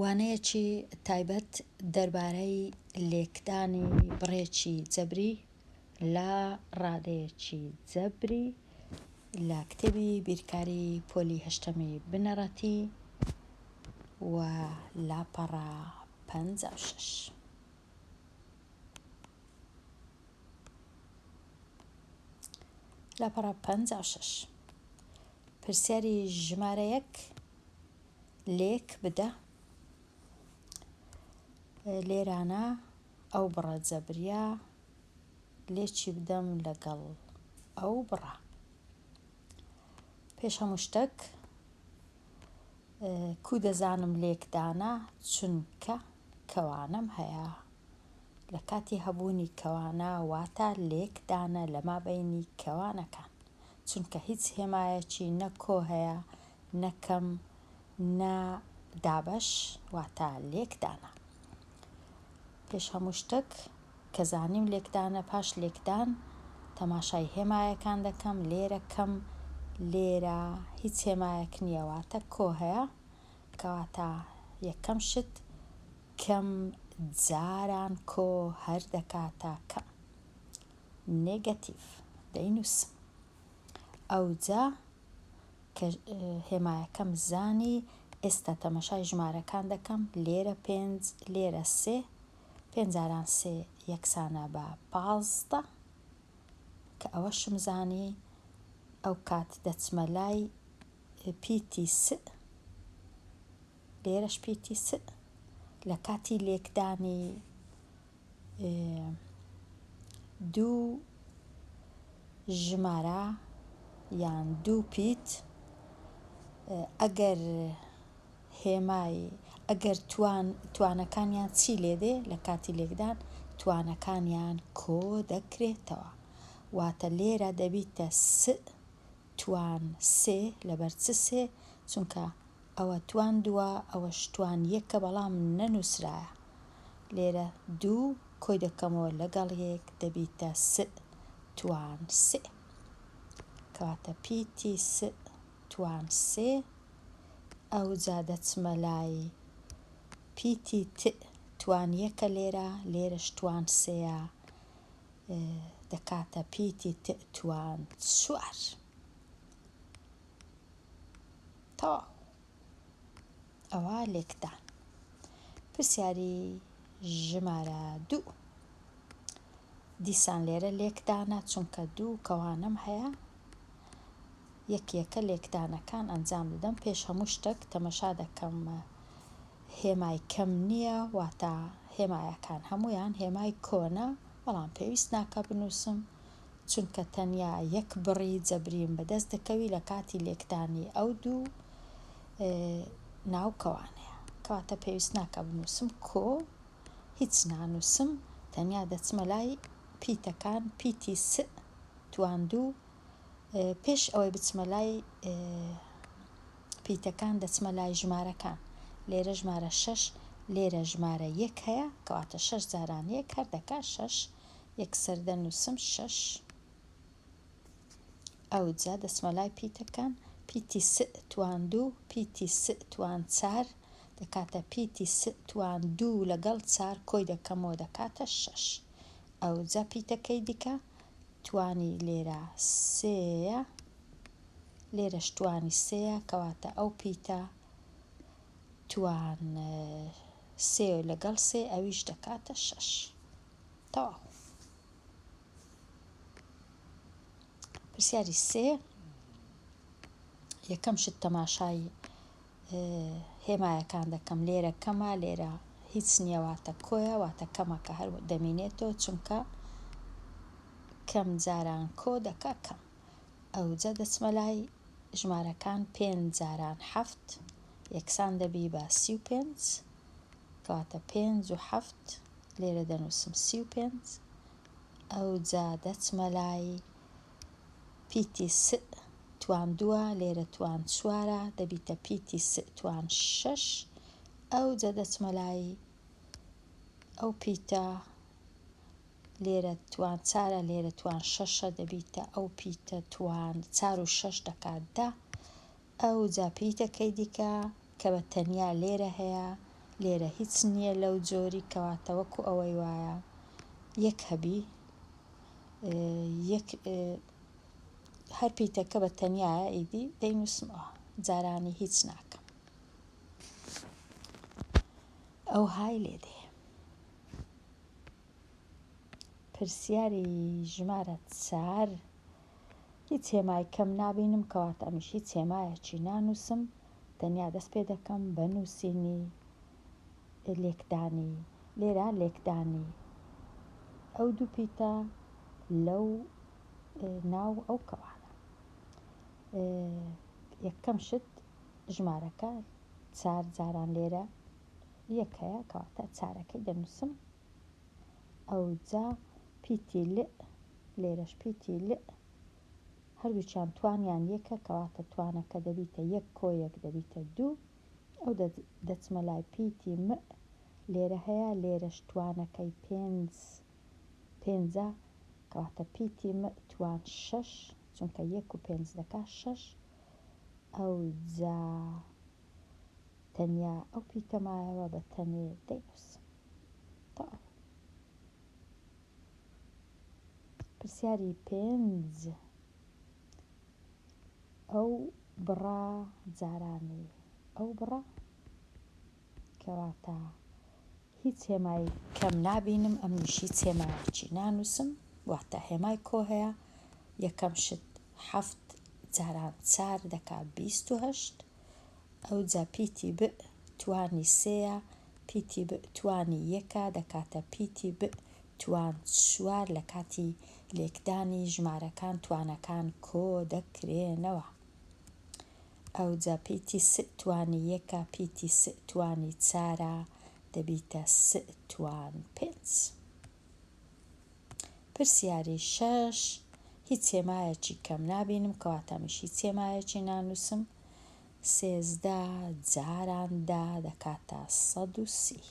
وانەیەکی تایبەت دەربارەی لێکدانی بڕێکی جەبری لە ڕادەیەکی جەبری لە کتێبی بیرکاری پۆلی هەشتەمی بنەڕەتی و لاپەڕە 56. لاپەڕە 56 پرسیاری ژمارە 1 لێک بدە. لێرانە ئەو بڕە جەبریە لێکی بدەم لەگەڵ ئەو بڕە. پێش هەموو شتێک کو دەزانم لێکدانە چونکە کەوانەم هەیە. لە کاتی هەبوونی کەوانە واتە لێکدانە لە مابەینی کەوانەکان، چونکە هیچ هێمایەکی نە کۆ هەیە نەکەم نە دابەش، واتە لێکدانە. پێش هەموو شتێک کە زانیم لێکدانە، پاش لێکدان تەماشای هێمایەکان دەکەم. لێرە کەم، لێرە هیچ هێمایەک نییە، واتە کۆ هەیە، کەواتە یەکەم شت کەم جاران کۆ هەر دەکاتە کەم. نێگەتیڤ دەینووسم. ئەوجا کە هێمایەکەم زانی، ئێستا تەماشای ژمارەکان دەکەم. لێرە 5 لێرە 3، 5 جاران 3 یەکسانە بە 15، کە ئەوەشم زانی. ئەو کات دەچمە لای پیتی س، لێرەش پیتی س. لە کاتی لێکدانی دوو ژمارە یان دوو پیت، ئەگەر توانەکانیان چی لێدێ لە کاتی لێکدان، توانەکانیان کۆ دەکرێتەوە. واتە لێرە دەبیتە س توان سێ لەبەر چ سێ؟ چونکە ئەوە توان دووە، ئەوەش توان یەکە، بەڵام نەنووسرایە. لێرە دوو کۆی دەکەمەوە لەگەڵ یەک، دەبیتە س توان سێ، کەواتە پیتی س توان سێ. ئەوجا دەچمە لای پیتی ت توان یەکە، لێرەش توان سێیە، دەکاتە پیتی ت توان 4. تەواو. ئەوە لێکدان. پرسیاری ژمارە 2 دیسان لێرە لێکدانە، چونکە دوو کەوانم هەیە، یەکێکە لێکدانەکان ئەنجام دەدەم. پێش هەموو شتێک تەمەشا دەکەم هێمای کەم نییە، واتە هێمایەکان هەمویان هێمای کۆنە، بەڵام پێویست ناکە بنووسم، چونکە تەنیا یەک بڕی جەبریم بەدەست دەکەوی لە کاتی لێکدانی ئەو دوو ناو کەوانەیە، کەواتە پێویست ناکە بنووسم کۆ، هیچ نانووسم، تەنیا دەچمە لای پیتەکان. پیتی س توان 2. پێش ئەوەی بچمە لای پیتەکان دەچمە لای ژمارەکان. لێرە ژمارە 6، لێرە ژمارە 1 هەیە، کەواتە 6 جاران 1 هەر دەکات 6، یەکسەر دەنووسم 6. ئەوجا دەچمە لای پیتەکان. پیتی س توان 2، پیتی س توان 4، دەکاتە پیتی س توان 2 لەگەڵ 4 کۆی دەکەمەوە دەکاتە 6. ئەوجا پیتەکەی دیکە توانی لێرە 3، لێرەش توانی 3، کەواتە ئەو پیتە توان 3 لەگەڵ 3 ئەویش دەکاتە 6. تەواو. پرسیاری 3 یەکەم شت تەماشای هێمایەکان دەکەم. لێرە کەمە، لێرە هیچ نییە، واتە کۆیە، واتە کەمە کە هەر دەمینێتەوە، چونکە کەم جاران کۆ دەکا کەم. ئەوجا دەچمە لای ژمارەکان. 5 جاران 7 یەکسان دەبی بە 35، کەواتە 5 و 7 لێرە دەنووسم 35. ئەوجا دەچمە لای پیتی س توان 2، لێرە توان 4، دەبیتە پیتی س توان 6. ئەوجا دەچمە لای ئەو پیتە، لێرە توان 4، لێرە توان 6، دەبیتە ئەو پیتە توان 4 و 6 دەکات 10. ئەوجا پیتەکەی دیکە کە بە تەنیا لێرە هەیە، لێرە هیچ نییە لەو جۆری کەواتە وەکو ئەوەی وایە یەک هەبی هەر پیتەکە بە تەنیایە ئیدی دەینووسمەوە، جارانی هیچ ناکەم. ئەو های لێدێ. پرسیاری ژمارە 4 هیچ هێمای کەم نابینم کەواتە ئەمیش هیچ هێمایەکی نانووسم، تەنیا دەست پێ دەکەم بە نووسینی لێکدانی. لێرە لێکدانی ئەو دوو پیتە لەو ناو ئەو کەوانە. یەکەم شت ژمارەکە 4 جاران لێرە یەک هەیە کەواتە 4ەکەی دەنووسم. ئەو جا پیتی ل لێرەش پیتی ل هەردووچیان توانیان یەکە کەواتە توانەکە دەبیتە 1 کۆ 1 دەبیتە 2. ئەو دەچمە لای پیتی م لێرە هەیە، لێرەش توانەکەی 5 کەواتە پیتی م توان 6 چونکە 1 و 5 دەکا 6. ئەو جا تەنیا ئەو پیتەمایەوە بە تەنێ دەینووسم. پرسیاری 5 ئەو بڕا جارانی ئەو بڕە کەواتە هیچ هێمای کەم نابینم، ئەمنیش هیچ هێمایەکی نانووسم، واتە هێمای کۆ هەیە. یەکەم شت 7 جاران 4 دەکا 28. ئەو جا پیتی ب توانی 3ە، پیتی ب توانی 1 دەکاتە پیتی ب توان 4 لە کاتی لێکدانی ژمارەکان توانەکان کۆ دەکرێنەوە. ئەو جا پیتی س توانی 1 پیتی س توانی 4 دەبیتە س توان 5. پرسیاری 6 هیچ هێمایەکی کەم نابینم کەواتە ئەمیش هیچ هێمایەکی نانووسم. 13 جاران 10 دەکاتە 130.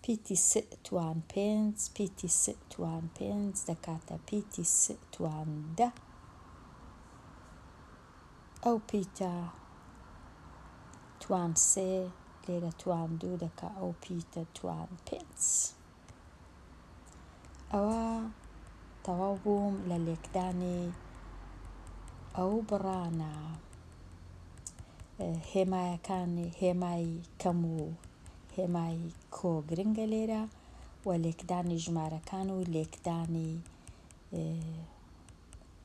پیتی س توان 5 پیتی س توان 5 دەکاتە پیتی س توان 10. ئەو پیتە توان 3 لێرە توان 2 دەکا ئەو پیتە توان 5. ئەوە تەواو بووم لە لێکدانی ئەو بڕانە. هێمایەکانی هێمای کەم و هێمای کۆ گرنگە لێرە، و لێکدانی ژمارەکان و لێکدانی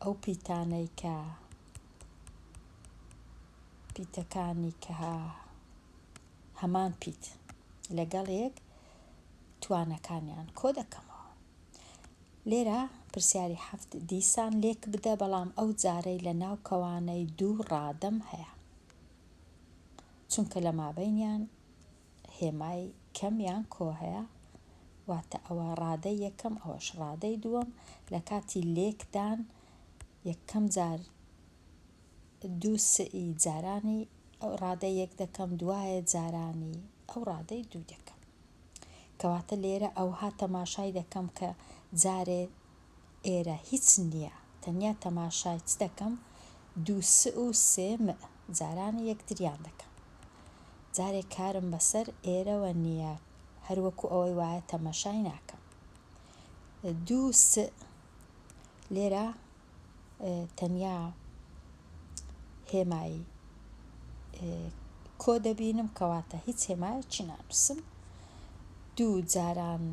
ئەو پیتانەی کە پیتەکانی کە هەمان پیت لەگەڵ یەک توانەکانیان کۆ دەکەمەوە. لێرە پرسیاری 7 دیسان لێک بدە بەڵام ئەو جارەی لە ناو کەوانەی 2 ڕادەم هەیە، چونکە لە مابەینیان هێمای کەم یان کۆ هەیە، واتە ئەوە ڕادەی یەکەم ئەوەش ڕادەی دووەم. لە کاتی لێکدان یەکەم جار 2 سئی جارانی ئەو ڕادەی یەک دەکەم، دوایە جارانی ئەو ڕادەی 2 دەکەم. کەواتە لێرە ئەوها تەماشای دەکەم کە جارێ ئێرە هیچ نییە، تەنیا تەماشای چ دەکەم 2 س و 3 م جارانی یەکتریان دەکەم. جارێک کارم بەسەر ئێرەوە نییە، هەروەکو ئەوەی وایە تەماشای ناکەم. 2 س لێرە تەنیا هێمای کۆ دەبینم کەواتە هیچ هێمایەکی نانووسم. 2 جاران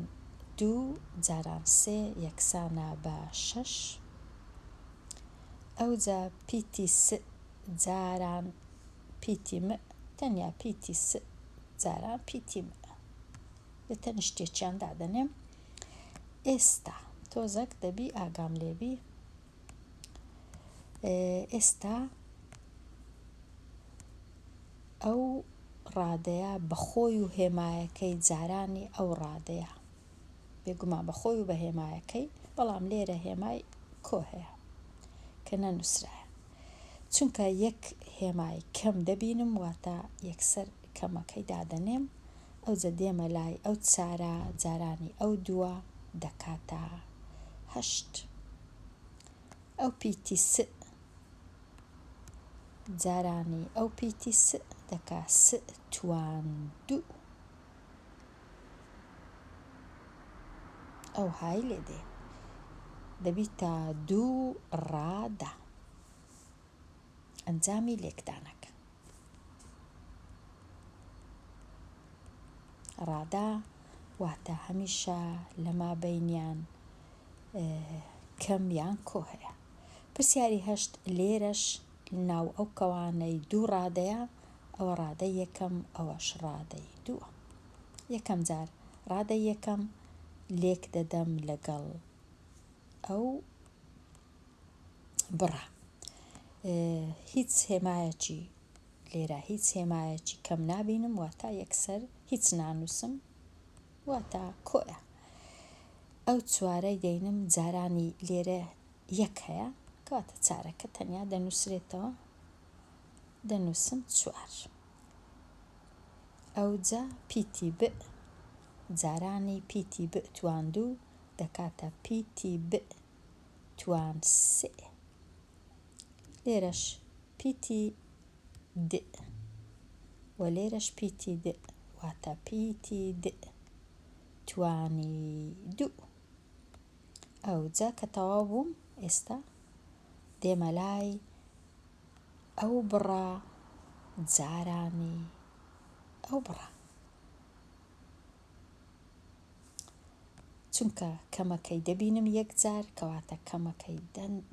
2 جاران 3 یەکسانە بە 6. ئەو جا پیتی س جاران پیتی م تەنیا پیتی س جاران پیتی م لەتەنی شتێکیان دادەنێم. ئێستا تۆزێک دەبی ئاگام لێبی. ئێستا ئەو ڕادەیە بەخۆی و هێمایەکەی جارانی ئەو ڕادەیە، بێگومان بەخۆی و بە هێمایەکەی، بەڵام لێرە هێمای کۆ هەیە کە نەنووسرایە، چونکە یەک هێمای کەم دەبینم واتە یەکسەر کەمەکەی دادەنێم. ئەو جە دێمە لای ئەو 4 جارانی ئەو 2 دەکاتە 8. ئەو پیتی س جارانی ئەو پیتی س دەکا س توان دوو. ئەو های لێ دێ دەبیتە دوو ڕادا. ئەنجامی لێکدانەکە ڕادا واتە هەمیشە لە مابەینیان کەم یان کۆ هەیە. پرسیاری هەشت لێرەش ناو ئەو کەوانەی دوو ڕادەیە ئەوە ڕادەی یەکەم ئەوەش ڕادەی دووە. یەکەم جار ڕادەی یەکەم لێک دەدەم لەگەڵ ئەو بڕە. هیچ هێمایەکی لێرە هیچ هێمایەکی کەم نابینم واتە یەکسەر هیچ نانووسم واتە کۆیە. ئەو چوارەی دەینم جارانی لێرە یەک هەیە کەواتە چارەکە تەنیا دەنووسرێتەوە دەنووسم چوار. ئەوجا پیتی ب جارانی پیتی ب توان دوو دەکاتە پیتی ب توان سێ. لێرەش پیتی د و لێرەش پیتی د واتە پیتی د توانی دوو. ئەوجا کە تەواو بووم ئێستا دێمە لای ئەو بڕە جارانی ئەو بڕە، چونکە کەمەکەی دەبینم یەک جار کەواتە کەمەکەی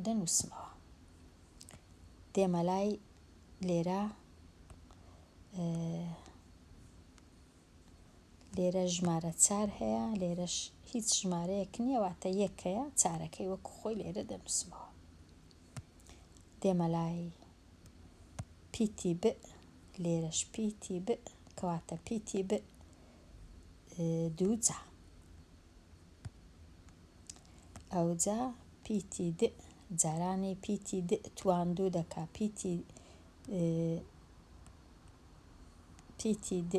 دەنووسمەوە. دێمە لای لێرە ژمارە چار هەیە لێرەش هیچ ژمارەیەک نییە واتە یەک هەیە چارەکەی وەکو خۆی لێرە دەنووسمەوە. دێمە لای پیتی ب لێرەش پیتی ب کەواتە پیتی ب دوو جا. ئەوجا پیتی د جارانی پیتی د توان دوو دەکا پیتی د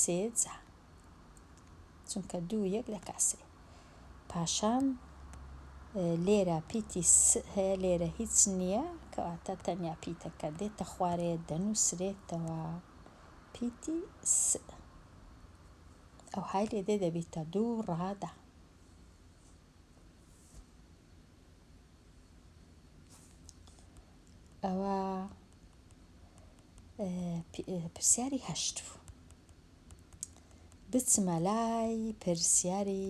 سێ جا چونکە دوو یەک دەکا سێ. پاشان لێرە پیتی س هەیە لێرە هیچ نییە کەواتە تەنیا پیتەکە دێتە خوارێ دەنووسرێتەوە پیتی س. ئەو های لێ دێ دەبیتە دوو ڕادا. ئەوە پرسیاری هەشت بوو. بچمە لای پرسیاری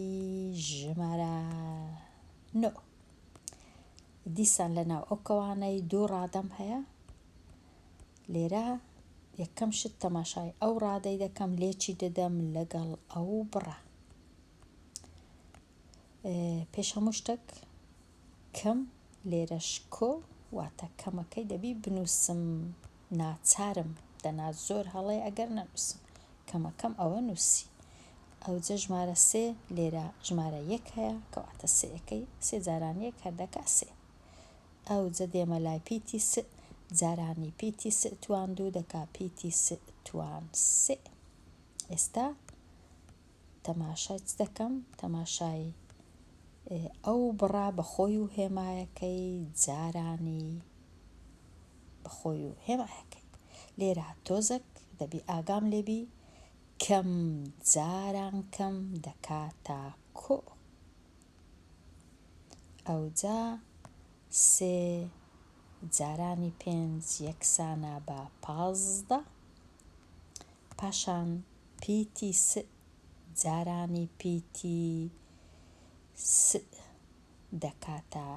ژمارە 9. دیسان لەناو ئەو کەوانەی دوو ڕادەم هەیە لێرە یەکەم شت تەماشای ئەو ڕادەی دەکەم لێکی دەدەم لەگەڵ ئەو بڕە. پێش هەموو شتێک کەم لێرەش کۆ واتە کەمەکەی دەبی بنووسم ناچارم دەنا زۆر هەڵێ ئەگەر نەنووسم کەمەکەم ئەوە نووسی. ئەوجە ژمارە سێ لێرە ژمارە یەک هەیە کەواتە سێەکەی سێ جاران یەک هەردەکا سێ. ئەوجە دێمە لای پیتی س جارانی پیتی س توان دوو دەکا پیتی س توان سێ. ئێستا تەماشای چ دەکەم تەماشای ئەو بڕا بەخۆی و هێمایەکەی جارانی بەخۆی و هێمایەکەی. لێرە تۆزێک دەبی ئاگام لێبی کەم جاران کەم دەکاتە کۆ. ئەوجا سێ جارانی پێنج یەکسانە بە 15. پاشان پیتی س جارانی پیتی س دەکاتە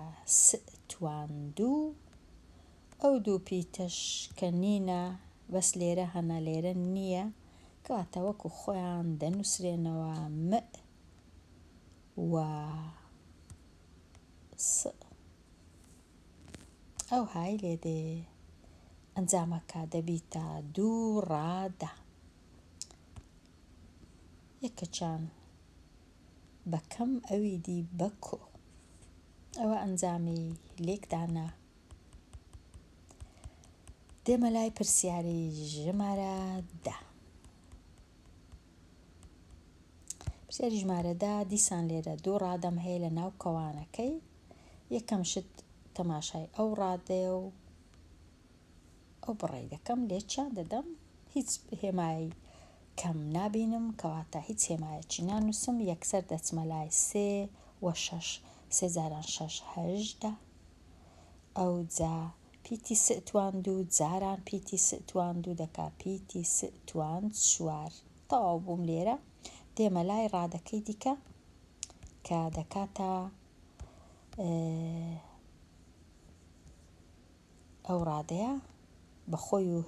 س توان دوو. ئەو دوو پیتەش کە نینە بەس لێرە هەنا لێرە نییە کەواتە وەکو خۆیان دەنووسرێنەوە م و س. ئەو های لێ دێ ئەنجامەکە دەبیتە دوو ڕادا. یەکەچان بەکەم ئەوی دی بە کۆ. ئەوە ئەنجامی لێکدانە. دێمە لای پرسیاری ژمارە 10. پرسیاری ژمارە 10 دیسان لێرە دوو ڕادەم هەیە لە ناو کەوانەکەی. یەکەم شت تەماشای ئەو ڕادەیە و ئەو بڕی دەکەم لێکیان دەدەم، هیچ هێمای کەم نابینم، کەواتە هیچ هێمایەکی نانووسم، یەکسەر دەچمە لای 3 و 6 3 جاران 6 18، ئەو جا پیتی س تواند و جاران پیتی س تواند و دەکا پیتی س تواند 4. تەواو بووم لێرە، دێمە لای ڕادەکەی دیکە کە دەکاتە ئەو ڕادەیە بەخۆی و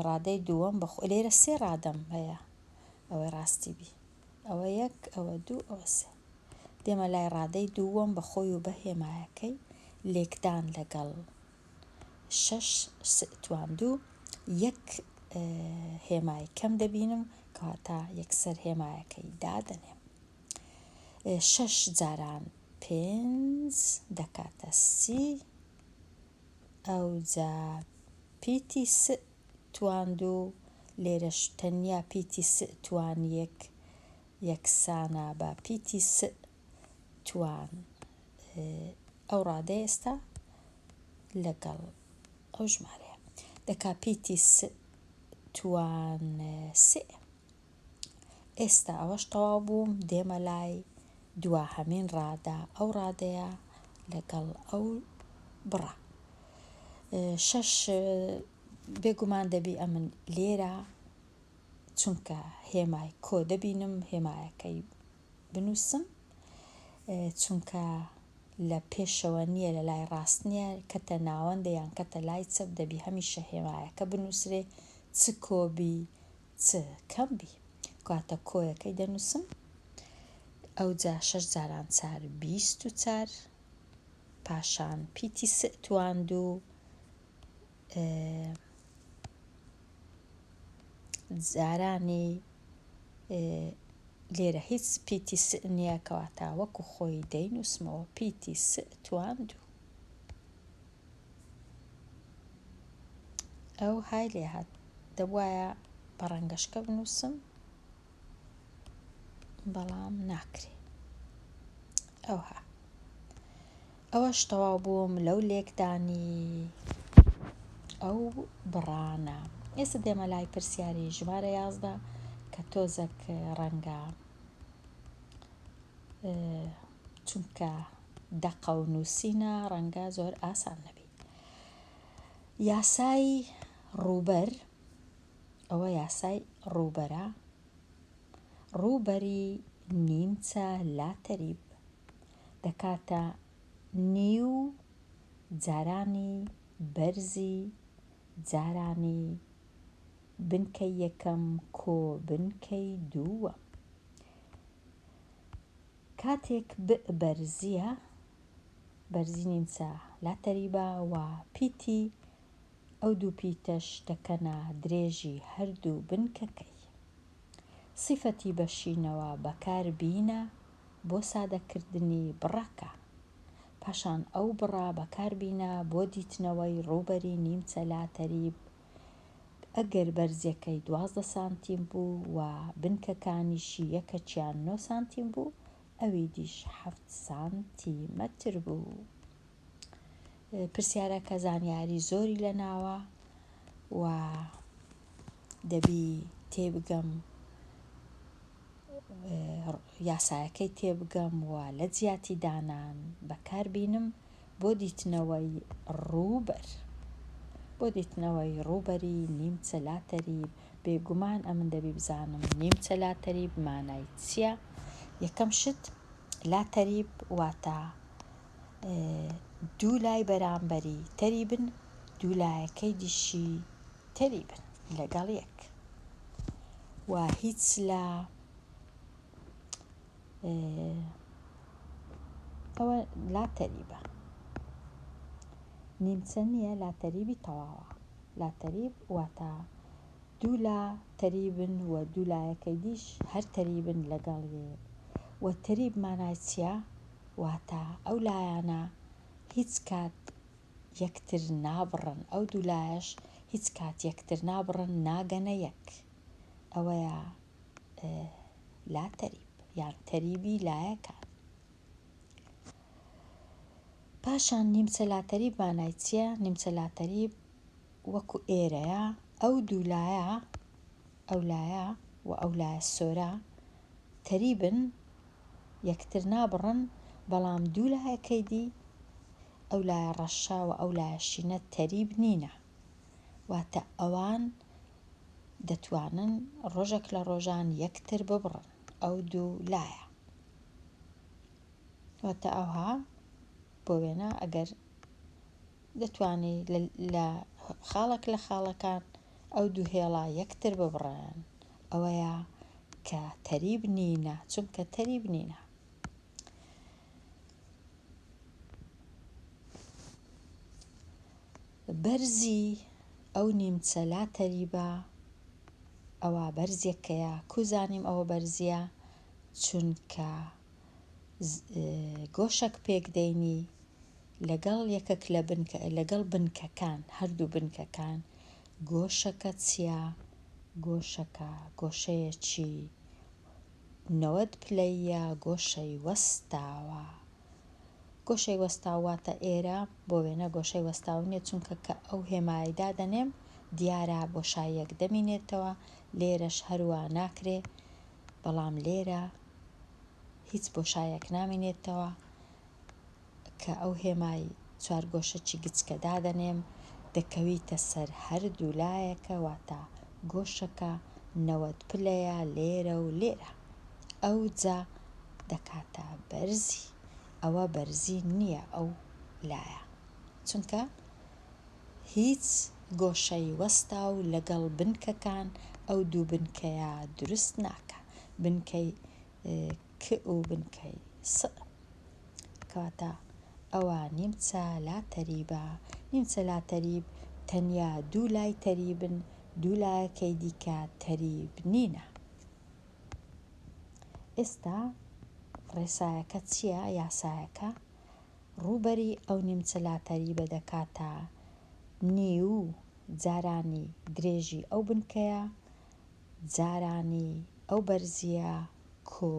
ڕادەی دووەم لێرە 3 ڕادەم هەیە، ئەوەی ڕاستی بی، ئەوە 1 ئەوە 2 ئەوە 3. دێمە لای ڕادەی دووەم بەخۆی و بە هێمایەکەی لێکدان لەگەڵ 6 س تواند و 1 هێمای کەم دەبینم، کەواتە یەکسەر هێمایەکەی دادەنێم. 6 جاران 5 دەکاتە 30، ئەو جا پیتی س تواند و لێرەش تەنیا پیتی س توان 1 یەکسانە بە پیتی س توان ئەو ڕادەیە ئێستا لەگەڵ ئەو ژمارەیە دەکا پیتی س توان 3. ئێستا ئەوەش تەواو بووم، دێمە لای دواهەمین ڕادە، ئەو ڕادەیە لەگەڵ ئەو بڕە 6 بێگومان دەبی ئەمن لێرە چونکە هێمای کۆ دەبینم هێمایەکەی بنووسم، چونکە لە پێشەوە نییە لە لای ڕاست نییە، کەتە ناوەندە یان کەتە لای چەپ دەبی هەمیشە هێمایەکە بنووسرێ چ کۆبی چ کەم بی، کاتە کۆیەکەی دەنووسم، ئەو جا 6 جاران 4 24، پاشان پیتی س تواند و جارانی لێرە هیچ پیتی س نییە، کەواتە وەکو خۆی دەینووسمەوە پیتی س تواند و ئەو های لێ هات، دەبوایە بە ڕەنگەشکە بنووسم بەڵام ناکرێ. ئەوها ئەوەش تەواو بووم لەو لێکدانی ئەو بڕانە. ئێستا دێمە لای پرسیاری ژمارە 11 کە تۆزێک ڕەنگە چونکە دەقە و نووسینە ڕەنگە زۆر ئاسان نەبی. یاسای ڕووبەر، ئەوە یاسای ڕووبەرە، ڕووبەری نیمچە لاتەریب دەکاتە نیو جارانی بەرزی جارانی بنکەی یەکەم کۆ بنکەی دووەم. کاتێک بەرزیە، بەرزی نیمچە لاتەریبە و پیتی ئەو دوو پیتەش دەکەنە درێژی هەردوو بنکەکەی. سیفەتی بەشینەوە بەکاربینە بۆ سادەکردنی بڕەکە، پاشان ئەو بڕە بەکاربینە بۆ دیتنەوەی ڕووبەری نیمچە لاتەریب ئەگەر بەرزیەکەی 12 سانتیم بوو و بنکەکانیشی 1.9 سانتیم بوو، ئەوی دیش 7 سانتیمەتر بوو. پرسیارەکە زانیاری زۆری لە ناوە و دەبی تێبگەم یاسایەکەی تێبگەم و لە جیاتی دانان بەکاربینم بۆ دیتنەوەی ڕووبەر، بۆ دیتنەوەی ڕووبەری نیمچە لاتەریب. بێگومان ئەمن دەبی بزانم نیمچە لاتەریب مانای چییە. یەکەم شت لاتەریب واتە دوو لای بەرامبەری تەریبن، دوو لایەکەی دیشی تەریبن لەگەڵ یەک، و هیچ لە ئەوە لاتەریبە، نیمچە نییە، لاتەریبی تەواوە. لاتەریب واتە دوو لا تەریبن و دوو لایەکەی دیش هەر تەریبن لەگەڵ یەک. و تەریب مانای چییە؟ واتە ئەو لایەنە هیچ کات یەکتر نابڕن، ئەو دوو لایەش هیچ کات یەکتر نابڕن، ناگەنە یەک، ئەوەیە لاتەریب یان تەریبی لایەکان. پاشان نیمچە لاتەریب مانای چییە؟ نیمچە لاتەریب وەکو ئێرەیە ئەو دوولایە، ئەو لایە و ئەو لایە سۆرە تەریبن، یەکتر نابڕن، بەڵام دوولایەکەی دی ئەو لایە ڕەشە و ئەو لایە شینە تەریب نینە، واتە ئەوان دەتوانن ڕۆژێک لە ڕۆژان یەکتر ببڕن ئەو دوو لایە. واتە ئەوها بۆ وێنە ئەگەر دەتوانی لە خاڵێک لە خاڵەکان ئەو دوو هێڵا یەکتر ببڕن، ئەوەیە کە تەریب نینە، چونکە تەریب نینە. بەرزی ئەو نیمچە لا تەریبە ئەوە بەرزێکەیە، کوزانیم ئەوە بەرزیە، چونکە گۆشەک پێک دەینی لەگەڵ یەکێک لەگەڵ بنکەکان، هەردوو بنکەکان، گۆشەکە چییە؟ گۆشەکە گۆشەیەکی 90 پلەیە، گۆشەی وەستاوە. گۆشەی وەستاواتە ئێرە بۆ وێنە گۆشەی وەستاو نییە، چونکە کە ئەو هێمایدا دەنێم دیارە بۆشاییەک دەمینێتەوە، لێرەش هەروە ناکرێ، بەڵام لێرە هیچ بۆشایەک نامینێتەوە، کە ئەو هێمای چوار گۆشەی گچکە دادەنێم دەکەویتە سەر هەردوو لایەکە، واتە گۆشەکە 90 پلەیە لێرە و لێرە، ئەو جا دەکاتە بەرزی. ئەوە بەرزی نییە ئەو لایە، چونکە هیچ گۆشەی وەستا و لەگەڵ بنکەکان ئەو دوو بنکەیە دروست ناکە، بنکەی ک و بنکەی س. کەواتە ئەوە نیمچە لا تەریبە. نیمچە لا تەریب تەنیا دوو لای تەریبن، دوو لایەکەی دیکە تەریب نینە. ئێستا ڕێسایەکە چییە؟ یاسایەکە ڕووبەری ئەو نیمچە لا تەریبە دەکاتە نیو جارانی درێژی ئەو بنکەیە، جارانی ئەو بەرزیە کۆ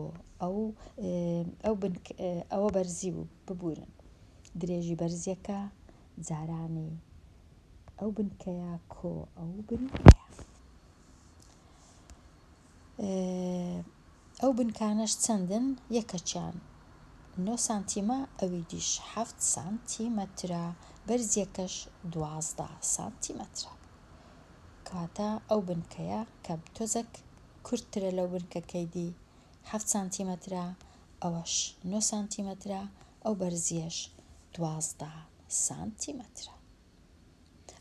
ئەوە بەرزی بوو ببوورن، درێژی بەرزیەکە جارانی ئەو بنکەیە کۆ ئەو بنکەیە. ئەو بنکانەش چەندن؟ یەکەچیان 9 سانتیمە، ئەوی دیش 7 سانتیمەترە، بەرزیەکەش 12 سانتیمەترە. کەواتە ئەو بنکەیە کە تۆزێک کورتترە لەو بنکەکەی دی 7 سانتیمەترە، ئەوەش 9 سانتیمەترە، ئەو بەرزیەش 12 سانتیمەترە.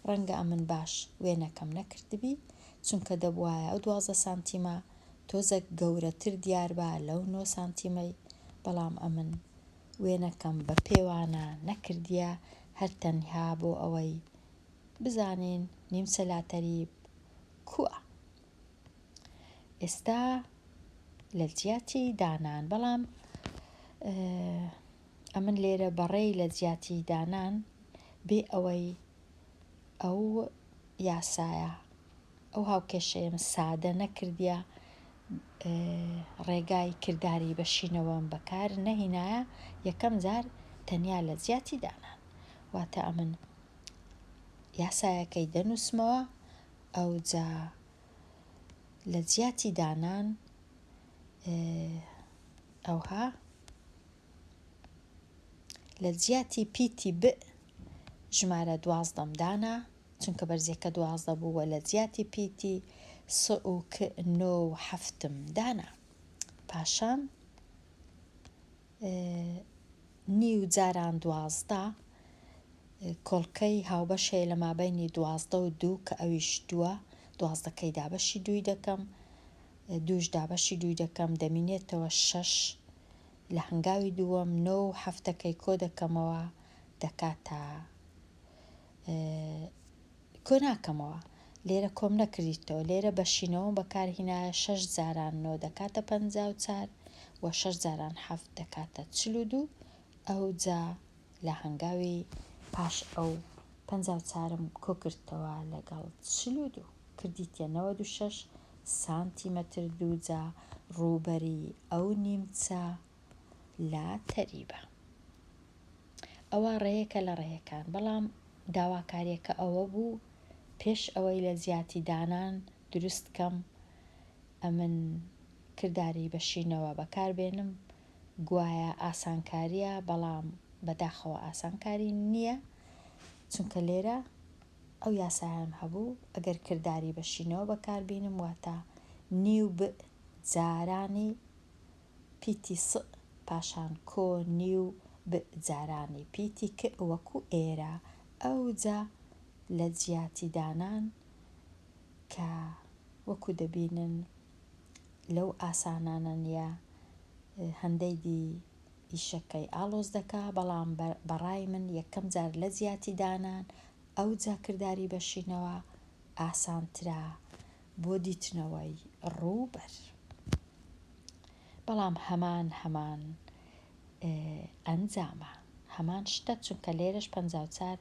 ڕەنگە ئەمن باش وێنەکەم نەکردبی، چونکە دەبوایە ئەو 12 سانتیمە تۆزێک گەورەتر دیار بە لەو 9 سانتیمەی، بەڵام ئەمن وێنەکەم بە پێوانە نەکردیە، هەر تەنها بۆ ئەوەی بزانین نیمچە لا تەریب کووە. ئێستا لە جیاتی دانان، بەڵام ئەمن لێرە بەڕێی لە جیاتی دانان بێ ئەوەی ئەو یاسایە ئەو هاوکێشەیەم سادە نەکردیە، ڕێگای کردداری بەشینەوەم بەکار نەهینایە، یەکەم جار تەنیا لە جیاتی دانان، واتە ئەمن یاسایەکەی دەنووسمەوە، ئەو جا لە جیاتی دانان ئەوها لە جیاتی پیتی ب ژمارە 12 دانا، چونکە بەرزیەکە 12 بووە، لە جیاتی پیتی س و ک 9 و 7 دانا. پاشان نیو جاران 12 کۆڵکەی هاوبەشەیە لە مابەینی 12 و 2 کە ئەویش 2، 12کەی دابەشی 2 دەکەم، 2ش دابەشی 2 دەکەم، دەمینێتەوە 6 لە هەنگاوی دووەم، 9 و 7کەی کۆ دەکەمەوە دەکاتە کۆ ناکەمەوە، لێرە کۆم نەکردیتەوە، لێرە بەشینەوە بەکارهینایە 6 جاران 9 دەکاتە 54 و 6 جاران 7 دەکاتە 42، ئەو جا لە هەنگاوی پاش ئەو 54م کۆ کردتەوە لەگەڵ 42 کردیتە 96 سانتیمەتر، دووجا ڕووبەری ئەو نیمچە لا تەریبە. ئەوە ڕێیەکە لە ڕێیەکان، بەڵام داواکاریەکە ئەوە بوو پێش ئەوەی لە زیاتی دانان دروست کەم ئەمن کردداری بەشینەوە بەکاربێنم گوایە ئاسانکاریە بەڵام بەداخەوە ئاسانکاری نییە چونکە لێرە ئەو یاسایان هەبوو ئەگەر کردداری بەشینەوە بەکاربێنم واتە نیو ب جارانی پیتی س پاشان کۆ نیو ب جارانی پیتی ک وەکو ئێرە ئەوجا لە جیاتی دانان کە وەکو دەبینن لەو ئاسانانە نیە هەندەی دی ئیشەکەی ئالۆز دەکا بەڵام بەڕای من یەکەم جار لە زیاتی دانان ئەوجا کردداری بەشینەوە ئاسانترا بۆ دیتنەوەی ڕووبەر بەڵام هەمان ئەنجامە هەمان شتە چونکە لێرەش 54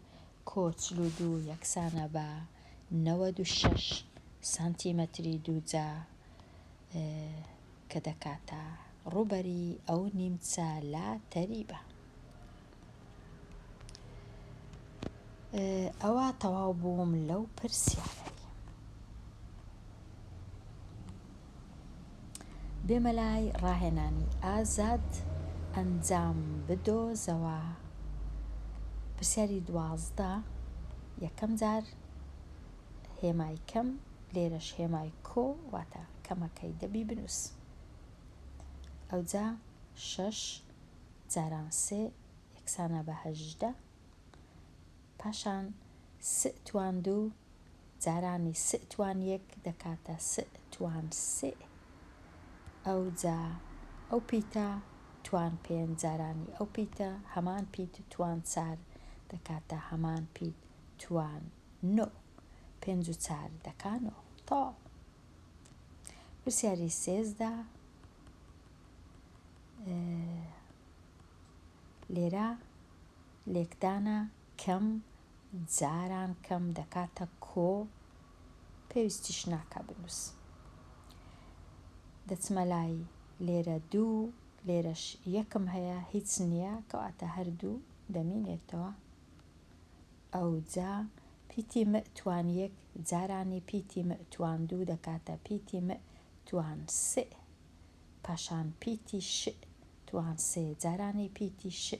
کۆچلودو یەکسانە بە 96 سانتیمەتری دووجا کە دەکاتە ڕووبەری ئەو نیمچە لا تەریبە. ئەوە تەواو بووم لەو پرسیارەی. بێمە لای ڕاهێنانی ئازاد ئەنجام بدۆزەوە. پرسیاری 12 یەکەم جار هێمای کەم لێرەش هێمای کۆ واتە کەمەکەی دەبی بنووس. ئەوجا 6 جاران 3 یەکسانە بە 18 پاشان س توان 2 جارانی س توان 1 دەکاتە س توان 3 ئەوجا ئەو پیتە توان 5 جارانی ئەو پیتە هەمان پیت توان 4 دەکاتە هەمان پیت توان 9 5 و 4 دەکانەوە تەواو. پرسیاری 13 لێرە لێکدانە کەم جاران کەم دەکاتە کۆ پێویستیش ناکا بنووس. دەچمە لای لێرە 2 لێرەش یەکم هەیە هیچ نییە کەواتە هەردوو دەمینێتەوە. ئەوجا پیتی م توان 1 جارانی پیتی م توان 2 دەکاتە پیتی م توان 3 پاشان پیتی ش توان 3 جارانی پیتی ش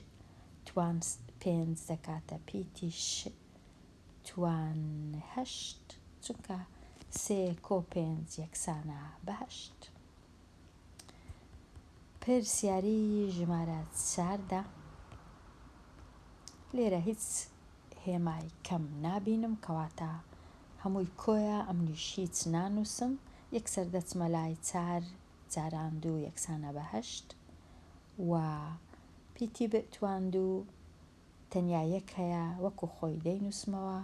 توان 5 دەکاتە پیتی ش توان 8 چونکە 3 کۆ 5 یەکسانە بە 8. پرسیاری ژمارە 14 لێرە هیچ هێمای کەم نابینم کەواتە هەمووی کۆیە ئەمنیش هیچ نانووسم یەکسەر دەچمە لای 4 جاران 2 یەکسانە بە 8 و پیتی ب توان 2 تەنیا یەک هەیە وەکو خۆی دەینووسمەوە.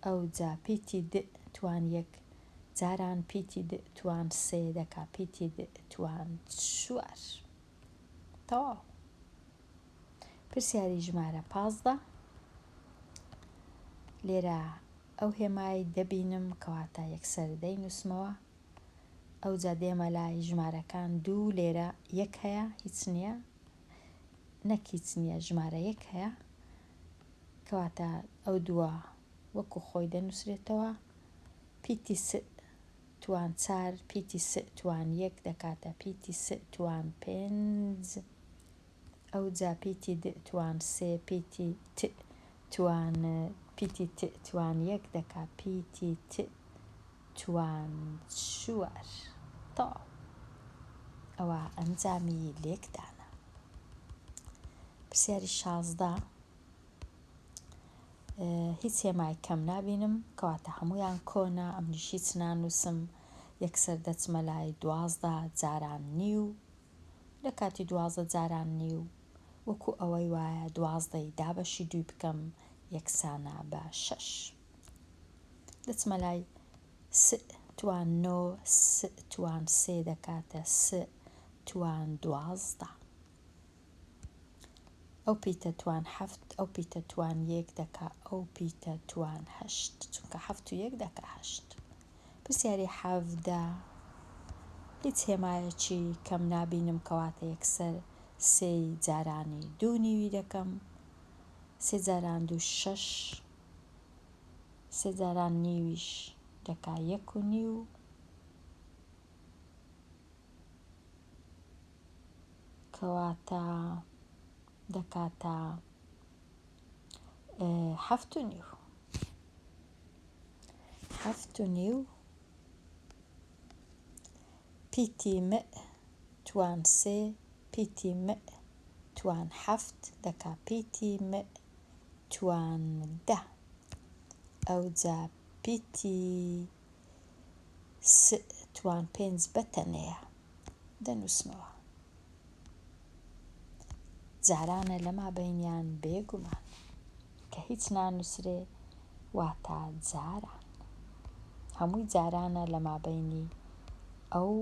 ئەوجا پیتی د توان 1 جاران پیتی د توان 3 دەکا پیتی د توان 4 تەواو. پرسیاری ژمارە 15 لێرە ئەو هێمای دەبینم کەواتە یەکسەر دەینووسمەوە. ئەوجا دێمە لای ژمارەکان 2 لێرە یەک هەیە هیچ نییە نەک هیچ نییە ژمارە یەک هەیە کەواتە ئەو دووە وەکو خۆی دەنووسرێتەوە. پیتی س توان 4 پیتی س توان 1 دەکاتە پیتی س توان 5 ئەوجا پیتی د توان 3 پیتی ت توان 1 دەکا پیتی ت توان 4 تەواو. ئەوە ئەنجامی لێکدانە. پرسیاری 16 هیچ هێمای کەم نابینم کەواتە هەمویان کۆنا ئەمنیش هیچ نانووسم یەکسەر دەچمە لای 12 جاران نیو لە کاتی 12 جاران نیو وەکو ئەوەی وایە 12ی دابەشی 2 بکەم یەکسانە بە 6 دەچمە لای س توان 9 س توان 3 دەکاتە س توان 12 ئەو پیتە توان 7 ئەو پیتە توان 1 دەکا ئەو پیتە توان 8 چونکە 7 و 1 دەکا 8. پرسیاری 17 هیچ هێمایەکی کەم نابینم کەواتە یەکسەر 3 جارانی 2 نیوی دەکەم 3 جاران 2 6 سێ جاران نیویش دەکا 1.5 کەواتە دەکاتە 7.5. 7.5 پیتی مە توان 3 پیتی مە توان 7 دەکا پیتی مە توان 10. ئەوجا پیتی س توان 5 بەتەنەیە دەنووسمەوە. جارانە لەما بەینیان بێگومان کە هیچ نانووسرێ واتە جاران، هەمووی جارانە لەما بەینی ئەو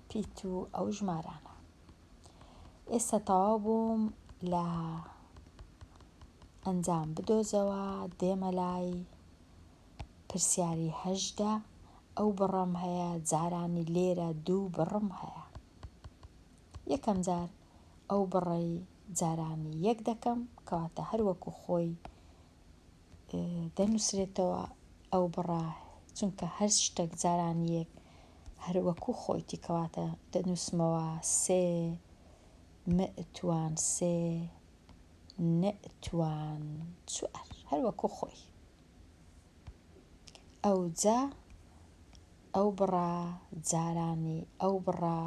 پیت و ئەو ژمارانە. ئێستا تەواو بووم لە ئەنجام بدۆزەوە، دێمە لای پرسیاری 8دا. ئەو بڕەم هەیە، جارانی لێرە 2 بڕم هەیە. یەکەم جار ئەو بڕەی جارانی 1 دەکەم کەواتە هەروەکو خۆی دەنووسرێتەوە ئەو بڕە، چونکە هەر شتێک جارانی 1 هەروەکو خۆیتی کەواتە دەنووسمەوە 3 مە توان 3 نە توان 4 هەروەکو خۆی. ئەوجا ئەو بڕە جارانی ئەو بڕە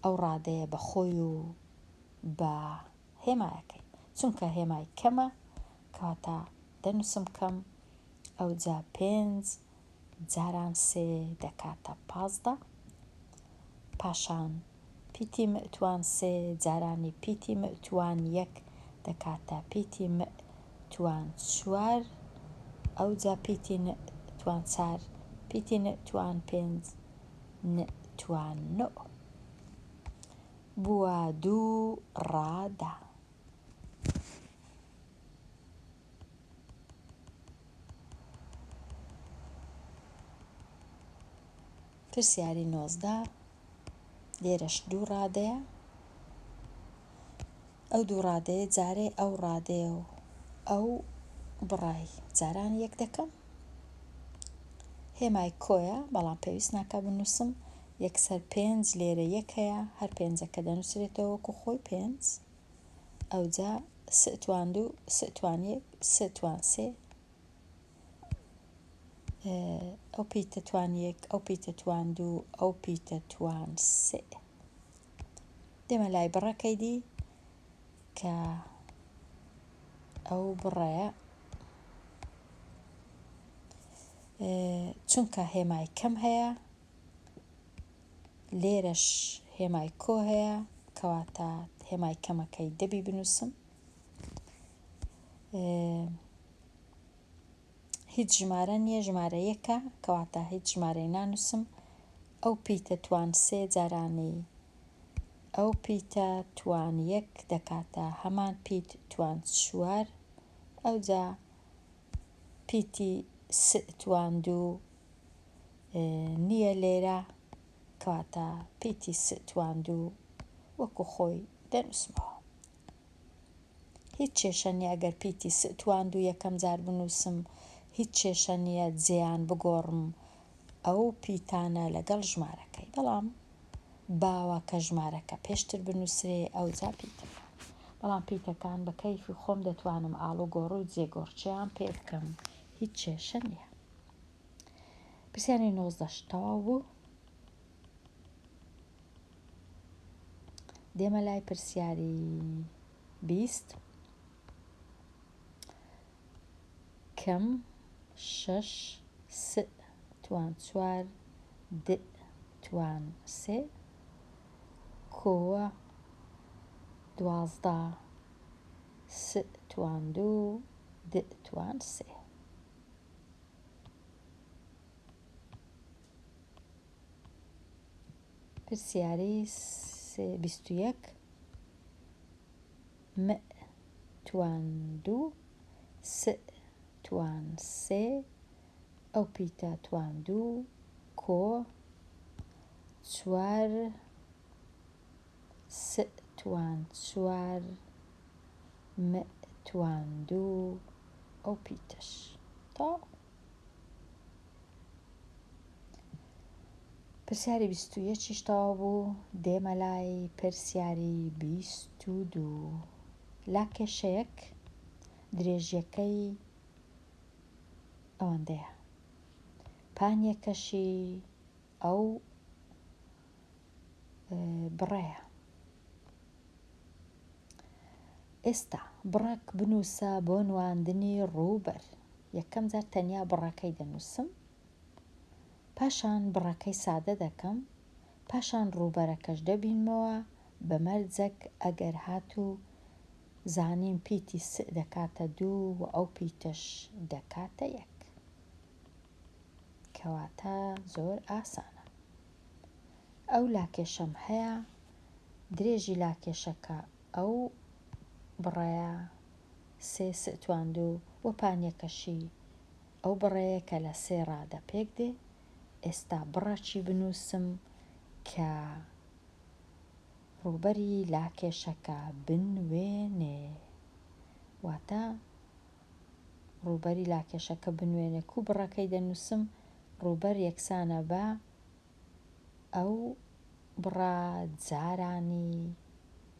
ئەو ڕادەیە بە خۆی و بە هێمایەکەی، چونکە هێمای کەمە کەواتە دەنووسم کەم. ئەوجا 5 جاران 3 دەکاتە 15. پاشان پیتی مە توان 3 جارانی پیتی مە توان 1 دەکاتە پیتی مە توان 4. ئەوجا پیتی نە توان 4 پیتی نە توان 5 نە توان 9 بووە 2 ڕادە. پرسیاری 19 لێرەش 2 ڕادەیە. ئەو 2 ڕادەیە جارێ ئەو ڕادەیە و ئەو بڕای جارانی 1 دەکەم. هێمای کۆیە بەڵام پێویست ناکە بنووسم، یەکسەر 5 لێرە 1 هەیە، هەر 5ەکە دەنووسرێتەوە وەکو خۆی 5. ئەوجا س توان 2 س توان 1 س توان 3 ئەو پیتە توان 1 ئەو پیتە توان 2 ئەو پیتە توان 3. دێمە لای بڕەکەی دی کە ئەو بڕەیە چونکە هێمای کەم هەیە، لێرەش هێمای کۆ هەیە کەواتە هێمای کەمەکەی دەبی بنووسم. هیچ ژمارە نییە، ژمارە 1ە کەواتە هیچ ژمارەی نانووسم. ئەو پیتە توان 3 جارانی ئەو پیتە توان 1 دەکاتە هەمان پیت توان 4. ئەوجا پیتی س توان 2 نییە لێرە کەواتە پیتی س توان 2 وەکو خۆی دەنووسمەوە. هیچ کێشە نییە ئەگەر پیتی س توان 2 یەکەم جار بنووسم، هیچ کێشە نییە جێیان بگۆڕم ئەو پیتانە لەگەڵ ژمارەکەی، بەڵام باوە کە ژمارەکە پێشتر بنووسرێ ئەوجا پیتەکە. بەڵام پیتەکان بە کەیفی خۆم دەتوانم ئاڵو گۆڕ و جێگۆڕچیان پێ بکەم، هیچ کێشە نییە. پرسیاری 19 تەواو بوو. دێمە لای پرسیاری 20 کەم 6 س توان 4 د توان 3 کۆوە 12 س توان 2 د توان 3. پرسیاری 21 مە توان 2 س توان 3 ئەو پیتە توان 2 کۆ 4 س توان 4 مە توان 2 ئەو پیتەش تاو. پرسیاری 21 تەواو بوو. دێمە لای پرسیاری 22. لاکێشەیەک درێژیەکەی ئەوەندەیە، پانیەکەشی ئەو بڕەیە. ئێستا بڕێک بنووسە بۆ نواندنی ڕووبەر. یەکەم جار تەنیا بڕەکەی دەنووسم، پاشان بڕەکەی سادە دەکەم، پاشان ڕووبەرەکەش دەبینمەوە بە مەرجەک. ئەگەر هاتوو زانیم پیتی س دەکاتە 2 و ئەو پیتەش دەکاتە 1، کەواتە زۆر ئاسانە. ئەو لاکێشەم هەیە، درێژی لاکێشەکە ئەو بڕەیە 3 س² و پانیەکەشی ئەو بڕەیە کە لە 3 ڕادە پێک دێ. ئێستا بڕەچی بنووسم کە ڕووبەری لاکێشەکە بنوێنێ، واتە ڕووبەری لاکێشەکە بنوێنێ. و بڕەکەی دەنووسم ڕووبەر یەکسانە بە ئەو بڕە جارانی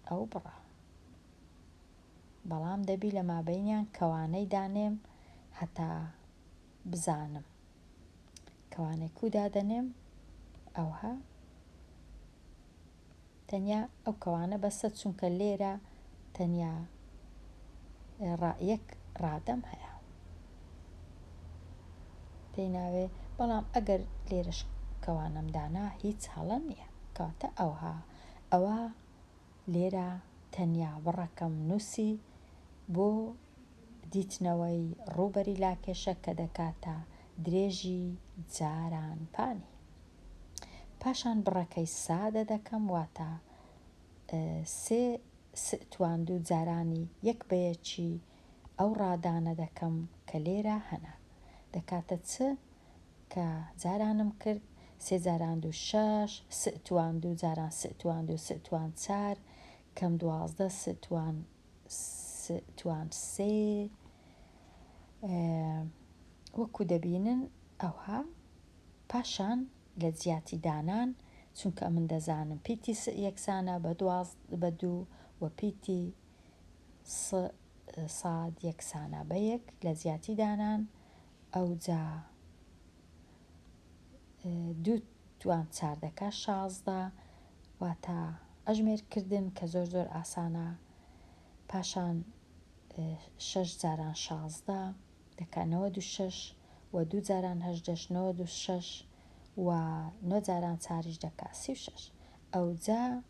ئەو بڕە، بەڵام دەبی لە مابەینیان کەوانەی دانێم هەتا بزانم کەوانەی کودا دەنێم. ئەوها تەنیا ئەو کەوانە بەسە، چونکە لێرە تەنیا 1 ڕادەم هەیە پێی ناوێ. بەڵام ئەگەر لێرەش کەوانەم دانا هیچ هەڵە نییە، کاتە ئەوها ئەوە لێرە تەنیا بڕەکەم نووسی بۆ دیتنەوەی ڕووبەری لاکێشە کە دەکاتە درێژی جارانپانی. پاشان بڕەکەی سادە دەکەم، واتە 3 س² جارانی 1 بە 1 ئەو ڕادانە دەکەم کە لێرە هەنا، دەکاتە چ کە جارانم کرد 3 جاران 2 6 س² جاران س² س²4 کەم 12 س²3. وەکو دەبینن ئەوها. پاشان لە جیاتی دانان، چونکە من دەزانم پیتی س یەکسانە بە 2 و پیتی ساد یەکسانە بە 1 لە جیاتی دانان. ئەوجا 2/4 دەکا 16، واتە ئەژمێرکردن کە زۆر زۆر ئاسانە. پاشان 6 جاران 16 دەکا 96 و 2 جاران 18 96 و 9 جاران 4 دەکا 36. ئەوجا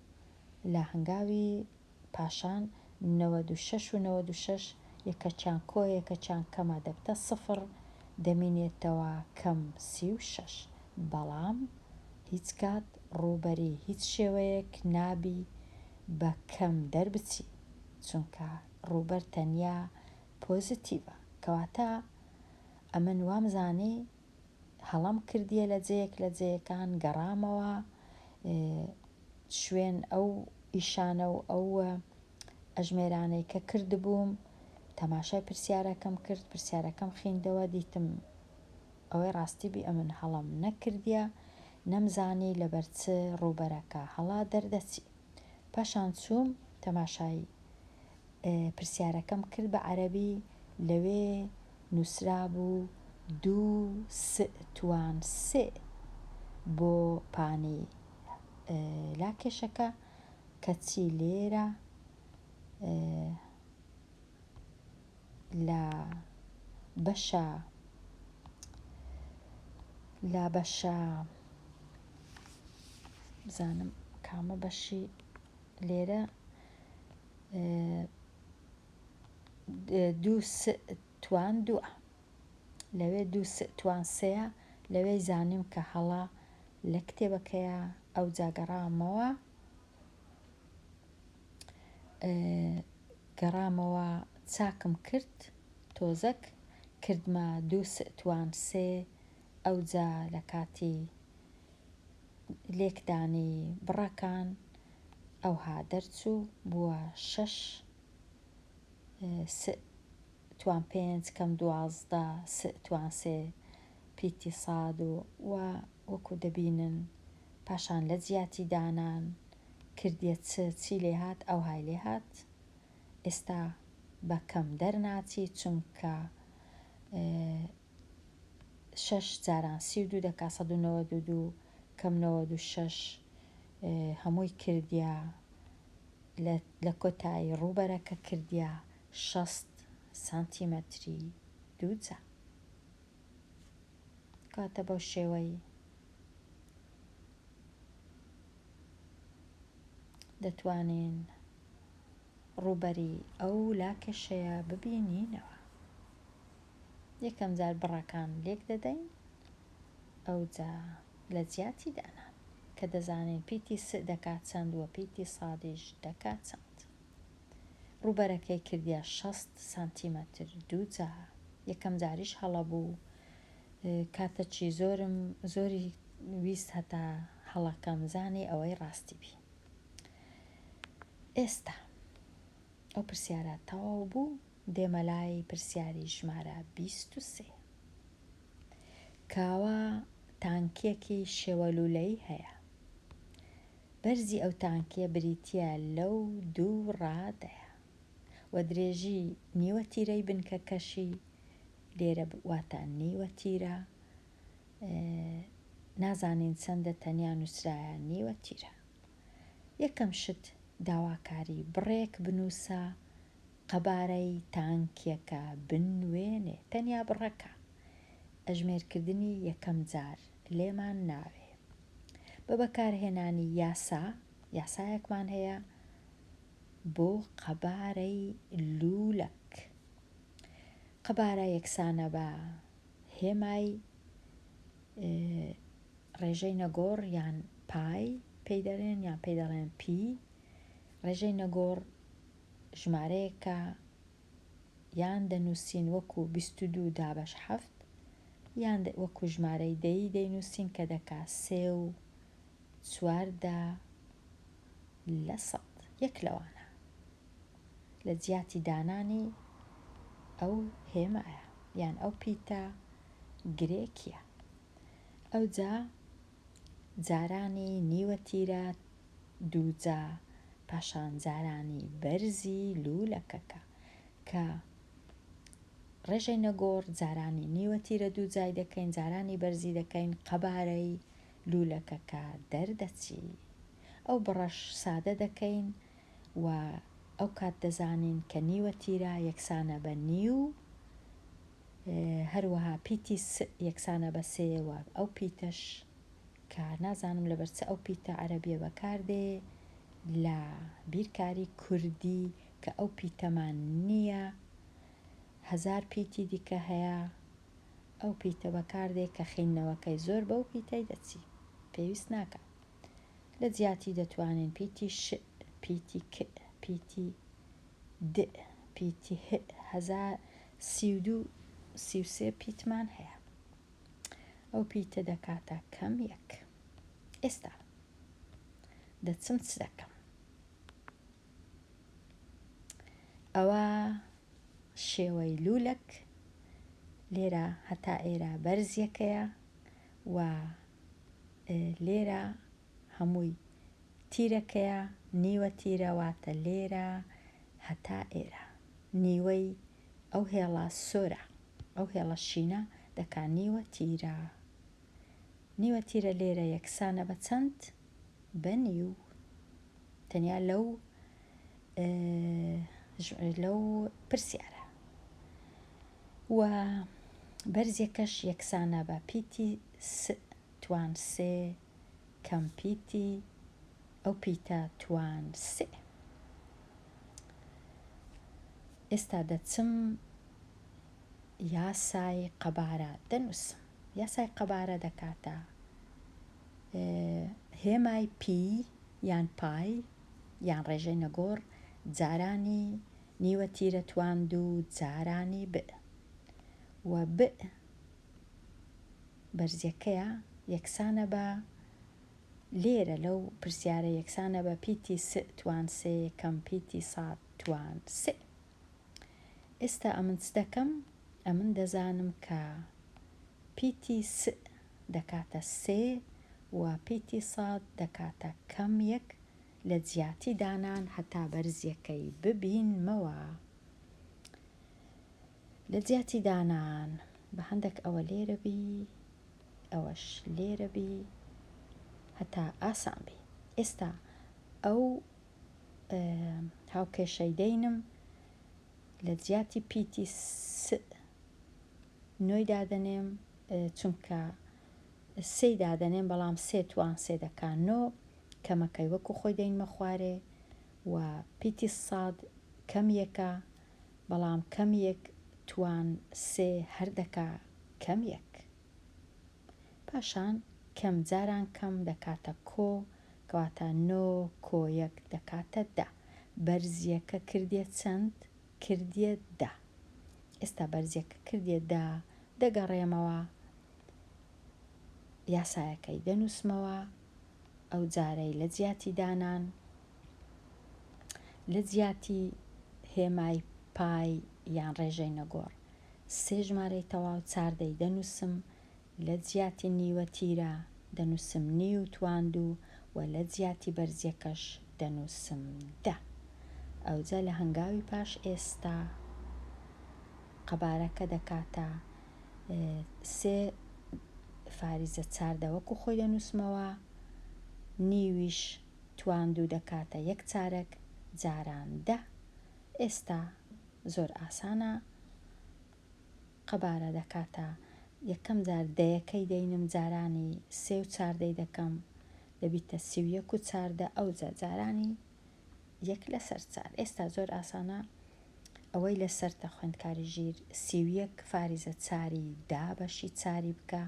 لە هەنگاوی پاشان 96 و 96 یەکەچیان کۆ یەکەچیان کەمە دەبتە 0، دەمینێتەوە کەم 36. بەڵام هیچ کات ڕووبەری هیچ شێوەیەک نابی بە کەم دەربچی، چونکە ڕووبەر تەنیا پۆزتیڤە. کەواتە ئەمن وامزانی هەڵام کردیە لە جەیەک لە جەیەکان، گەڕامەوە شوێن ئەو ئیشانە و ئەو ئەژمێرانەی کە کردبووم، تەماشای پرسیارەکەم کرد، پرسیارەکەم خوێندەوە، دیتم ئەوەی ڕاستی بی ئەمن هەڵام نەکردیە، نەمزانی لەبەر چ ڕووبەرەکە هەڵا دەردەچی. پاشان چووم تەماشای پرسیارەکەم کرد بە عەرەبی، لەوێ نووسرا بوو 2/3 بۆ پانی لاکێشەکە، کەچی لێرە لە بەشە بزانم کامە بەشی لێرە 2/2 لەوێ 2/3 لەوێ زانیم کە هەڵا لە کتێبەکەیە. ئەو جاگەڕامەوە چاکم کرد، تۆزەک کردمە 2/3. ئەوجا لە کاتی لێکدانی بڕەکان ئەوها دەرچوو بووە 6 توان 5 کەم 12 توان 3 پیتی ساد و وەکو دەبینن پاشان لە جیاتی دانان کردیە چی لێ هات ئەو های لێ هات. ئێستا بە کەم دەرناچی چونکە 6 جاران 32 دەکا 192 کەم 96 هەمووی کردیا لە کۆتایی ڕووبەرەکە کردیا 60 سانتیمەتری دووجا. کاتە بەو شێوەی دەتوانین ڕووبەری ئەو لاکێشەیە ببینینەوە. یەکەم جار بڕەکان لێک دەدەین ئەوجا لە جیاتی دانان کە دەزانین پیتی س دەکات چەند و پیتی سادیش دەکات چەند. ڕووبەرەکەی کردیا 60 سانتیمەتر دووجا. یەکەم جاریش هەڵە بوو کاتەچی زۆری ویست هەتا هەڵەکەم زانی ئەوەی ڕاستی بی. ئێستا ئەو پرسیارە تەواو بوو، دێمە لای پرسیاری ژمارە 23. کاوە تانکیەکی شێوەلوولەیی هەیە. بەرزی ئەو تانکیە بریتیە لەو دوو ڕادەیە و درێژی نیوە تیرەی بنکەکەشی لێرە واتە نیوە تیرە، نازانین چەندە تەنیا نووسرایە نیوە تیرە. یەکەم شت داواکاری بڕێک بنووسە قەبارەی تانکیەکە بنوێنێ، تەنیا بڕەکە. ئەژمێرکردنی یەکەم جار لێمان ناوێ. بە بەکارهێنانی یاسایەکمان هەیە بۆ قەبارەی لوولەک. قەبارە یەکسانە بە هێمای ڕێژەی نەگۆڕ یان پای پێی دەڵێن یان پێی دەڵێن پی. ڕێژەی نەگۆڕ ژمارەیەکە یان دەنووسین وەکو 22 دابەش 7 یان وەکو ژمارەی دەی دەینووسین کە دەکا 3 و 14 لە 100. یەک لەوانە لە جیاتی دانانی ئەو هێمایە یان ئەو پیتە گرێکیە. ئەوجا جارانی نیوە تیرە دووجا پاشان جارانی بەرزی لوولەکەکە کە ڕێژەی نەگۆڕ جارانی نیوە تیرە دووجای دەکەین، جارانی بەرزی دەکەین، قەبارەی لوولەکەکە دەردەچی. ئەو بڕەش سادە دەکەین و ئەو کات دەزانین کە نیوە تیرە یەکسانە بە نیو، هەروەها پیتی یەکسانە بە سێوە. ئەو پیتەش کە نازانم لەبەرچە ئەو پیتە عەرەبیە بەکاردێ لە بیرکاری کوردی کە ئەو پیتەمان نییە، 1000 پیتی دیکە هەیە. ئەو پیتە بەکاردێ کە خینەوەکەی زۆر بەو پیتەی دەچی، پێویست ناکە. لە جیاتی دەتوانین پیتی ش، پیتی ک، پیتی د، پیتی ه، 32 33 پیتمان هەیە. ئەو پیتە دەکاتە کەم یەک. ئێستا دەچم چ دەکەم؟ ئەوە شێوەی لوولەک لێرە هەتا ئێرە بەرزیەکەیە و لێرە هەمووی تیرەکەیە، نیوە تیرە واتە لێرە هەتا ئێرە نیوەی ئەو هێڵە سۆرە، ئەو هێڵە شینە دەکا نیوە تیرە. نیوە تیرە لێرە یەکسانە بە چەند؟ بە نیو. تەنیا لەو پرسیارە. و بەرزێکەش یەکسانە بە پیتی س توان 3 کەم پیتی ئەو پیتە توان 3. ئێستا دەچم یاسای قەبارە دەنووسم. یاسای قەبارە دەکاتە هێمای پی یان پای یان ڕێژەی نەگۆڕ جارانی نیوە تیرە توان 2 جارانی ب و ب بەرزیەکەیە یەکسانە بە لێرە لەو پرسیارە یەکسانە بە پیتی س توان 3 کەم پیتی ساد توان 3. ئێستا ئەمن چ دەکەم؟ ئەمن دەزانم کە پیتی س دەکاتە سێ و پیتی ساد دەکاتە کەم یەک لە جیاتی دانان هەتا بەرزیەکەی ببینمەوە. لە جیاتی دانان بە هەندێک ئەوە لێرە بی، ئەوەش لێرە بی، هەتا ئاسان بی. ئێستا ئەو هاوکێشەی دەینم لە جیاتی پیتی س نۆی دادەنێم، چونکە سێی دادەنێم بەڵام سێ توان سێ دەکا نۆ، کەمەکەی وەکو خۆی دەینمە خوارێ، و پیتی ساد کەم یەکە بەڵام کەم یەک توان سێ هەر دەکا کەم یەک. پاشان کەم جاران کەم دەکاتە کۆ، کەواتە نۆ کۆ یەک دەکاتە دە. بەرزیەکە کردێ چەند؟ کردێ دە. ئێستا بەرزیەکە کردێ دە، دەگەڕێمەوە یاسایەکەی دەنووسمەوە. ئەو جارەی لە جیاتی دانان لە جیاتی هێمای پای یان ڕێژەی نەگۆڕ سێ ژمارەی تەواو چاردەی دەنووسم، لە جیاتی نیوە تیرە دەنووسم نی و تواند و لە جیاتی بەرزیەکەش دەنووسم دە. ئەوجا لە هەنگاوی پاش ئێستا قەبارەکە دەکاتە سێ فاریزە چاردە وەکو خۆی دەنووسمەوە، نیویش تواند دەکاتە یەک چارەک جاران دە. ئێستا زۆر ئاسانە، قەبارە دەکاتە یەکەم جار دەیەکەی دەینم، جارانی سێ و چاردەی دەکەم دەبیتە سی و یەک و چاردە، ئەو جارانی یەک لەسەر چار. ئێستا زۆر ئاسانە ئەوەی لەسەرتە خوێندکاری ژیر، سی و یەک فاریزە چاری دا بەشی چاری بکە،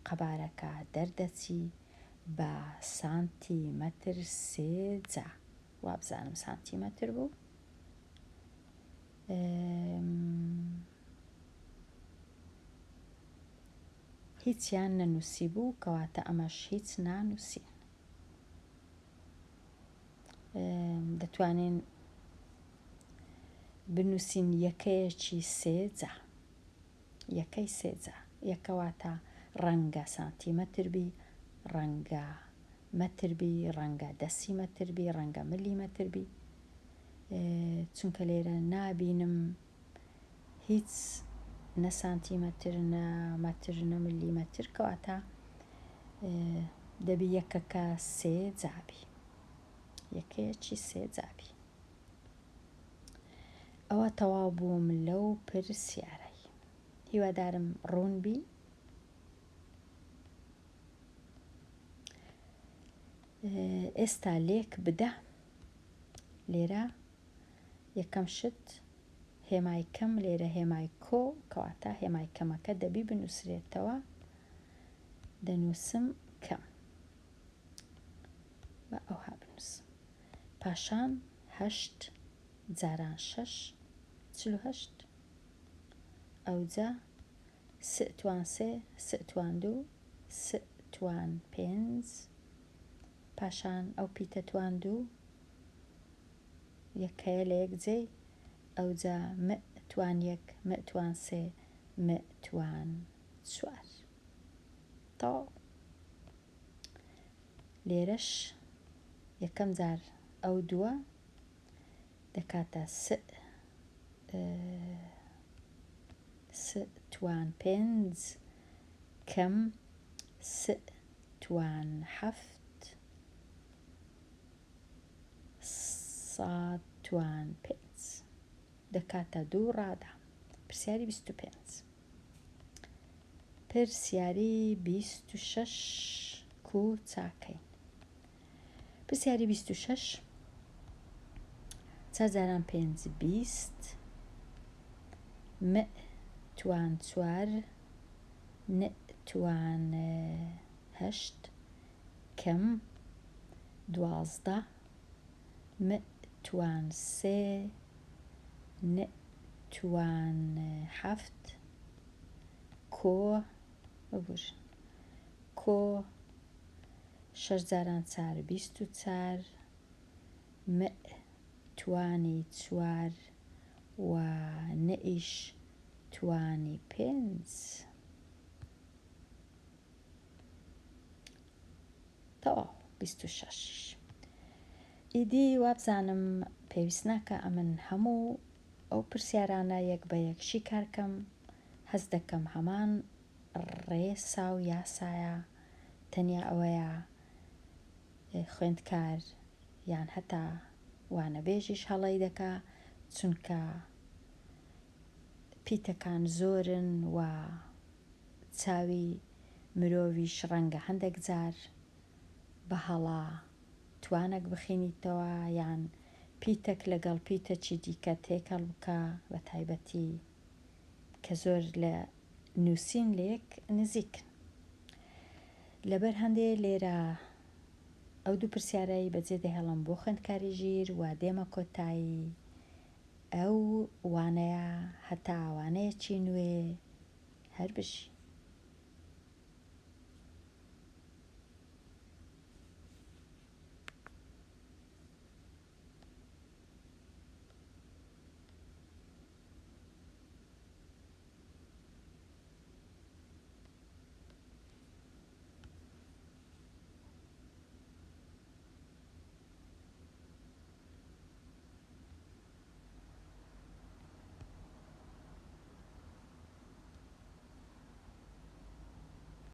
قەبارەکە دەردەچی بە سانتیمەتر سێ جا. وابزانم سانتیمەتر بوو. هیچیان نەنووسی بوو، کەواتە ئەمەش هیچ نانووسین. دەتوانین بنووسین یەکەیەکی سێ جا، یەکەی سێ جا، یەکەواتە ڕەنگە سانتیمەتر بی، ڕەنگە مەتر بی، ڕەنگە دەسیمەتر بی، ڕەنگە ملیمەتر بی، چونکە لێرە نابینم هیچ نە سانتیمەتر نە مەتر نە ملیمەتر، کەواتە دەبی یەکەکە سێ جابی، یەکەیەکی سێ جابی. ئەوە تەواو بووم لەو پرسیارەی. هیوادارم ڕوون بی. ئێستا لێک بدە. لێرە یەکەم شت هێمای کەم، لێرە هێمای کۆ، کەواتە هێمای کەمەکە دەبی بنووسرێتەوە. دەنووسم کەم بە ئەوها بنووسم. پاشان هەشت جاران شەش چل و هەشت. ئەوجا سێ توان سێ، سێ توان دوو، سێ توان پێنج. پاشان ئەو پیتە توان دوو یەکەیە لە یەک جێی، ئەوجا مە توان یەک، مە توان سێ، مە توان چوار. تەواو. لێرەش یەکەم جار ئەو دووە دەکاتە سێ توان پێنج کەم سێ توان حەفت ساد توان پێنج دەکاتە دوو ڕادا. پرسیاری 25. پرسیاری 26 کو چاکەین. پرسیاری 26 چەجاران پێنج بیست، مە توان چوار، نە توان هەشت کەم دوازدە، مە توان سێ، نە توان حەفت، کۆ ببوور کۆ شەش جاران چار بیست و چار، مە توانی چوار و نەئیش توانی پێنج تەواو 26. ئیدی وابزانم پێویست ناکە ئەمن هەموو ئەو پرسیارانە یەک بە یەکشی کارکەم، هەز دەکەم هەمان ڕێسا و یاسایە، تەنیا ئەوەیە خوێندکار یان هەتا وانەبێژیش هەڵەی دەکا، چونکە پیتەکان زۆرن و چاوی مرۆڤیش ڕەنگە هەندێک جار بە هەڵا توانێک بخینیتەوە یان پیتێک لەگەڵ پیتەکی دیکە تێکەڵ بکە، بە تایبەتی کە زۆر لە نووسین لە یەک نزیکن. لەبەر هەندێ لێرە ئەو دوو پرسیارەی بەجێ دەهێڵم بۆ خوێندکاری ژیر و دێمە کۆتایی ئەو وانەیە هەتا وانەیەکی نوێ هەر بژی.